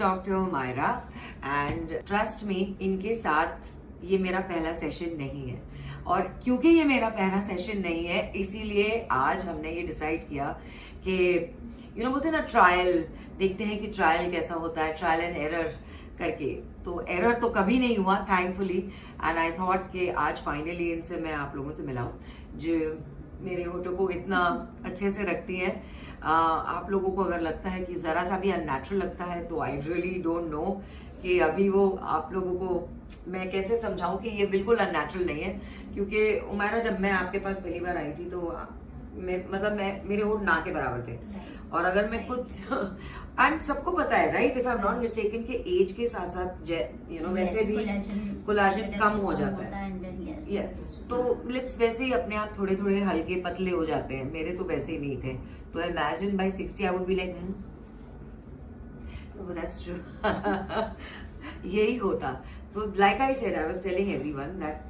Doctor Myra and trust me, इनके साथ ये मेरा पहला सेशन नहीं है। और क्योंकि ये मेरा पहला सेशन नहीं है, इसीलिए आज हमने ये डिसाइड किया कि बोलते हैं ना, ट्रायल देखते हैं कि ट्रायल कैसा होता है, ट्रायल एंड एरर करके। तो एरर तो कभी नहीं हुआ थैंकफुली, एंड आई थॉट कि आज फाइनली इनसे मैं आप लोगों से मिलाऊं जो मेरे होठों को इतना अच्छे से रखती हैं। आप लोगों को अगर लगता है कि जरा सा भी अननेचुरल लगता है तो आई रियली डोंट नो कि अभी वो आप लोगों को मैं कैसे समझाऊं कि ये बिल्कुल अननेचुरल नहीं है। क्योंकि उमैरा, जब मैं आपके पास पहली बार आई थी तो मेरे होठ ना के बराबर थे, और अगर मैं कुछ एंड सबको पता है right, if I am not mistaken कि एज के साथ साथ वैसे भी कोलाजन कम हो जाता है, तो लिप्स वैसे ही अपने आप थोड़े थोड़े हल्के पतले हो जाते हैं। मेरे तो वैसे ही नहीं थे, तो imagine by 60 I would be like that's true. यही होता। तो like I said, I was telling everyone that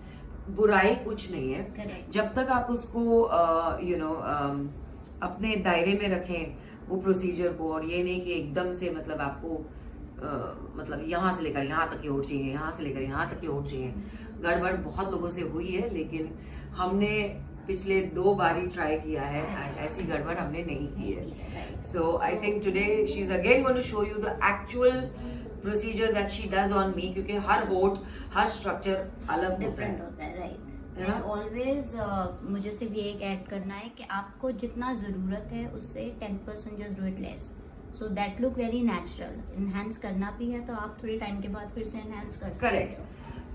बुराई कुछ नहीं है जब तक आप उसको अपने दायरे में रखें वो प्रोसीजर को, और ये नहीं कि एकदम से मतलब आपको मतलब यहाँ से लेकर यहाँ तक के होठ चाहिए, यहाँ से लेकर यहाँ तक के होठ चाहिए। गड़बड़ बहुत लोगों से हुई है, लेकिन हमने पिछले 2 बार ही ट्राई किया है एंड ऐसी गड़बड़ हमने नहीं की है। So I think today she is again going to show you the actual procedure that she does on me, क्योंकि हर होठ हर स्ट्रक्चर अलग होता है, राइट। ऑलवेज मुझे सिर्फ ये एक ऐड करना है कि आपको जितना ज़रूरत है उससे 10% just do it less, so that look very natural. Enhance करना भी है तो आप थोड़ी टाइम के बाद फिर से इनहेंस कर सकते हो।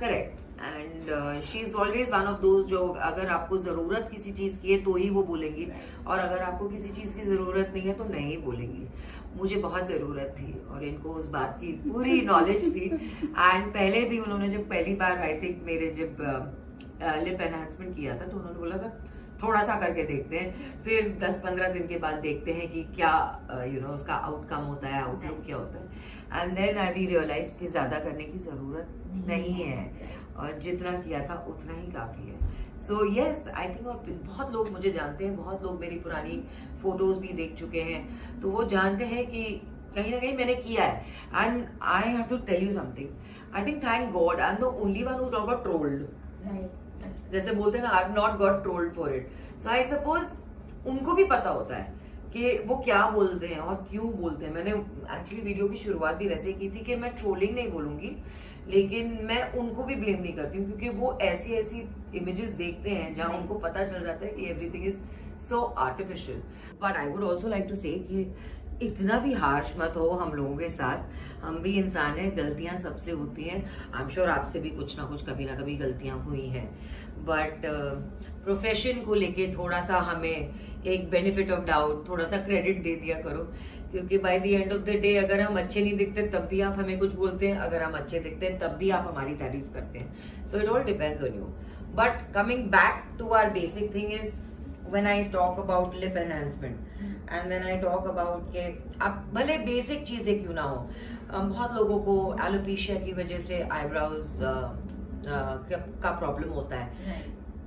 Correct. And she is always one of those जो अगर आपको जरूरत किसी चीज की है तो ही वो बोलेंगी, और अगर आपको किसी चीज की जरूरत नहीं है तो नहीं बोलेंगी। मुझे बहुत जरूरत थी और इनको उस बात की पूरी नॉलेज थी। एंड पहले भी उन्होंने जब पहली बार आई थिंक मेरे जब लिप एनहांसमेंट किया था तो उन्होंने बोला था थोड़ा सा करके देखते हैं, फिर 10-15 दिन के बाद देखते हैं कि क्या उसका आउटकम होता है, आउटलुक क्या होता है। And then I we realise कि ज्यादा करने की जरूरत नहीं है, और जितना किया था उतना ही काफी है। सो यस, आई थिंक, और बहुत लोग मुझे जानते हैं, बहुत लोग मेरी पुरानी फोटोज भी देख चुके हैं, तो वो जानते हैं कि कहीं ना कहीं मैंने किया है। And I have to tell you something, I think thank God I am the only one who not got trolled. जैसे बोलते हैं ना, I have not got trolled for it. So I suppose उनको भी पता होता है कि वो क्या बोलते हैं और क्यों बोलते हैं। मैंने एक्चुअली वीडियो की शुरुआत भी वैसे ही की थी कि मैं ट्रोलिंग नहीं बोलूंगी, लेकिन मैं उनको भी ब्लेम नहीं करती हूँ, क्योंकि वो ऐसी ऐसी इमेजेस देखते हैं जहाँ उनको पता चल जाता है कि everything is so artificial. But I would also like to say कि इतना भी हार्श मत हो हम लोगों के साथ। हम भी इंसान हैं, गलतियां सबसे होती हैं। आई एम श्योर आपसे भी कुछ ना कुछ कभी ना कभी गलतियां हुई हैं, बट प्रोफेशन को लेके थोड़ा सा हमें एक बेनिफिट ऑफ डाउट, थोड़ा सा क्रेडिट दे दिया करो, क्योंकि by the end of the day अगर हम अच्छे नहीं दिखते तब भी आप हमें कुछ बोलते हैं, अगर हम अच्छे दिखते हैं तब भी आप हमारी तारीफ करते हैं। So it all depends on you. But coming back to our basic thing is when I talk about lip enhancement and when I talk about के अब भले बेसिक चीजें क्यों ना हो, बहुत लोगों को एलोपेशिया की वजह से आईब्राउज का प्रॉब्लम होता है।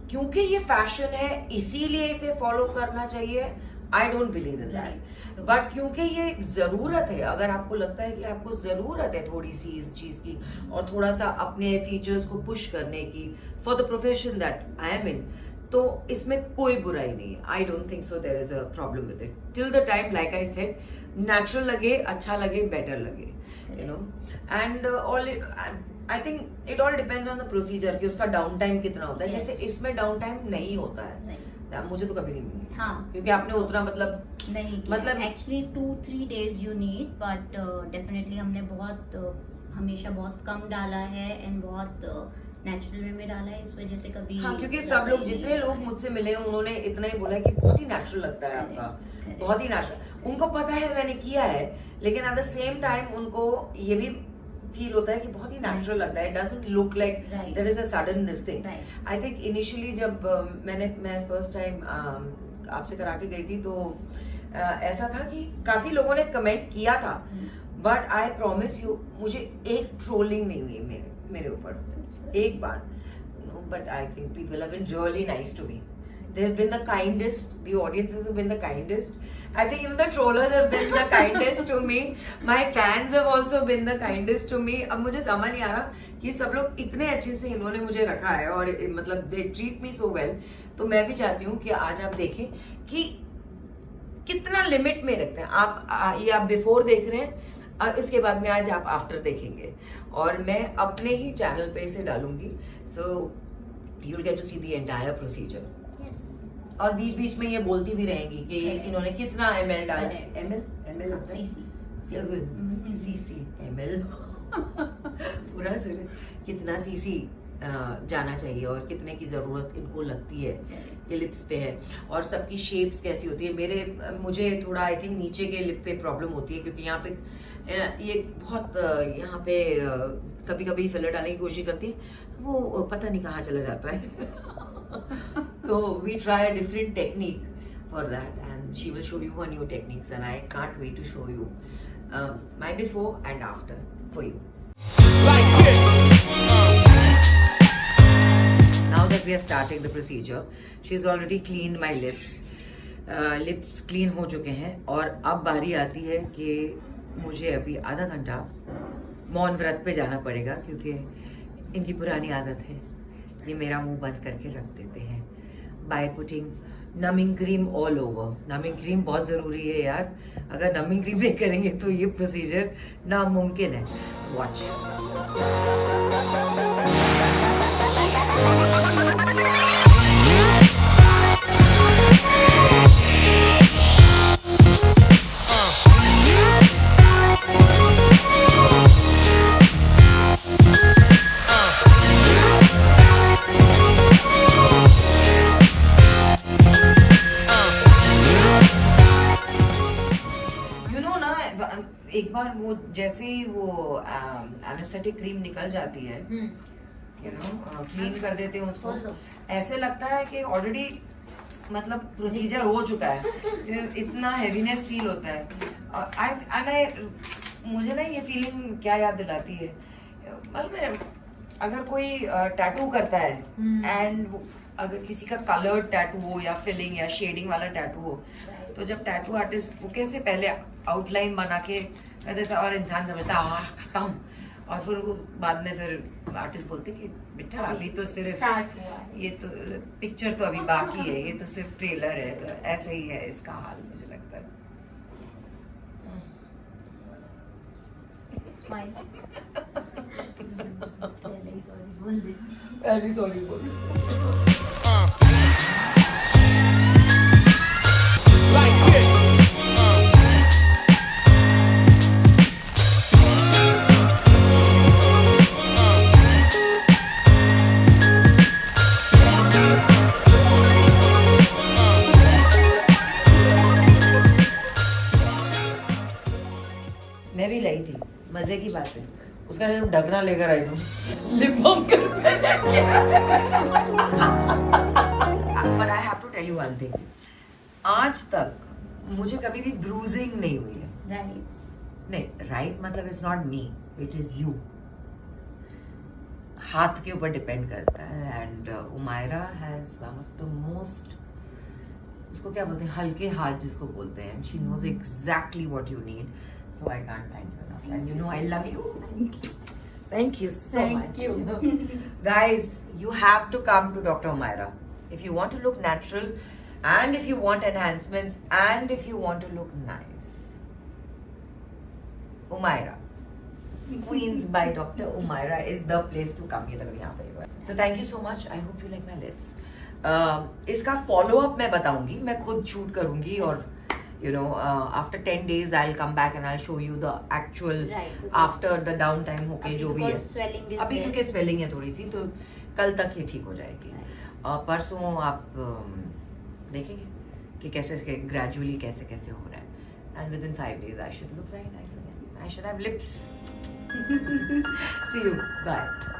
क्योंकि ये फैशन है इसीलिए इसे फॉलो करना चाहिए, I don't believe in that. But क्योंकि ये एक जरूरत है, अगर आपको लगता है कि आपको जरूरत है थोड़ी सी इस चीज की और थोड़ा सा अपने फीचर्स को पुश करने की for the profession that I am in, तो इसमें कोई बुराई नहीं है। I don't think so there is a problem with it till the time, like I said, natural लगे, अच्छा लगे, बेटर लगे, and all. I think it all depends on the procedure कि उसका डाउन टाइम कितना होता है। जैसे इसमें डाउन टाइम नहीं होता है, मुझे तो कभी नहीं मिली। हाँ, क्योंकि आपने उतना नहीं मतलब actually 2-3 days you need, but definitely हमने हमेशा बहुत कम डाला है एंड बहुत नेचुरल वे में डाला है, इस वजह से कभी। हाँ, क्योंकि सब लोग, जितने लोग मुझसे मिले उन्होंने इतना ही बोला कि बहुत ही नेचुरल लगता है आपका, बहुत ही नेचुरल। उनको पता है मैंने किया है, लेकिन एट द सेम टाइम उनको ये भी फील होता है कि बहुत ही नेचुरल लगता है। It doesn't look like there is a sudden this thing. I think initially जब मैं फर्स्ट टाइम आपसे करा के गई थी तो ऐसा था कि काफी लोगों ने कमेंट किया था, बट आई प्रॉमिस यू मुझे एक ट्रोलिंग नहीं हुई मेरे ऊपर एक बार। But I think people have been really nice to me. They've been the kindest. The audiences have been the kindest. I think even the trollers have been the kindest to me. My fans have also been the kindest to me. अब मुझे समझ नहीं आ रहा कि सब लोग इतने अच्छे से इन्होंने मुझे रखा है और मतलब they treat me so well. तो मैं भी चाहती हूँ कि आज आप देखें कि कितना लिमिट में रखते हैं आप। ये आप बिफोर देख रहे हैं, इसके बाद में आज आप आफ्टर देखेंगे और मैं अपने ही चैनल पे इसे डालूंगी। सो you'll get to see the entire procedure. Yes. और बीच बीच में ये बोलती भी रहेंगी कि इन्होंने कितना ml डाला, ml cc ml पूरा सुन कितना cc जाना चाहिए और कितने की जरूरत इनको लगती है ये लिप्स पे है और सबकी शेप्स कैसी होती है। मुझे थोड़ा आई थिंक नीचे के लिप पे प्रॉब्लम होती है क्योंकि यहाँ पे ये बहुत यहाँ पे कभी कभी फिलर डालने की कोशिश करती है, वो पता नहीं कहाँ चला जाता है। तो we try a different technique for that and she will show you new techniques and I can't wait to show you my before and after for you. Now that we are starting the procedure, she's already cleaned my lips. Lips clean हो चुके हैं और अब बारी आती है कि मुझे अभी आधा घंटा मौन व्रत पे जाना पड़ेगा क्योंकि इनकी पुरानी आदत है ये मेरा मुंह बंद करके रख देते हैं by putting numbing cream all over. Numbing cream बहुत ज़रूरी है यार, अगर नमिंग क्रीम नहीं करेंगे तो ये प्रोसीजर नामुमकिन है। वॉच। एक बार वो जैसे ही वो एनेस्थेटिक क्रीम निकल जाती है यू नो क्लीन कर देते हैं उसको, ऐसे लगता है कि ऑलरेडी मतलब प्रोसीजर हो चुका है, इतना हैवीनेस फील होता है। मुझे ना ये फीलिंग क्या याद दिलाती है, मतलब अगर कोई टैटू करता है एंड अगर किसी का कलर्ड टैटू हो या फिलिंग या शेडिंग वाला टैटू हो, तो जब टैटू आर्टिस्ट वो कैसे पहले आउटलाइन बना के कर देता और इंसान समझता है खत्म, और फिर उस बाद में फिर आर्टिस्ट बोलते कि बेटा अभी तो सिर्फ ये तो पिक्चर तो अभी बाकी है, ये तो सिर्फ ट्रेलर है। तो ऐसे ही है इसका हाल मुझे लगता है। पहले सॉरी बोल मैं भी लाई थी, मजे की बात है, उसका जब ढकना लेकर आई हूँ लिप बाम कर। But I have to tell you one thing, आज तक मुझे कभी भी ब्रूजिंग नहीं हुई है। नहीं राइट मतलब it's not me, it is you. हाथ के ऊपर डिपेंड करता है and Umaira has one of the most, उसको क्या बोलते हैं, हल्के हाथ जिसको बोलते हैं। She knows exactly what you need, so I can't thank you enough, and you know I love you. Thank you so much. Thank you. Guys, you have to come to Dr. Umaira if you want to look natural and if you want enhancements and if you want to look nice. Umaira, Queens by Dr. Umaira is the place to come. ये लग यहाँ पे। So thank you so much. I hope you like my lips. इसका follow up मैं बताऊंगी, मैं खुद shoot करूंगी और you know after 10 days I'll come back and I'll show you the actual after the downtime होके जो भी है। अभी क्योंकि swelling है थोड़ी सी, तो कल तक ये ठीक हो जाएगी। परसों आप देखेंगे कि कैसे gradually कैसे कैसे हो रहा है, and within 5 days I should look very nice again. I should have lips. See you. Bye.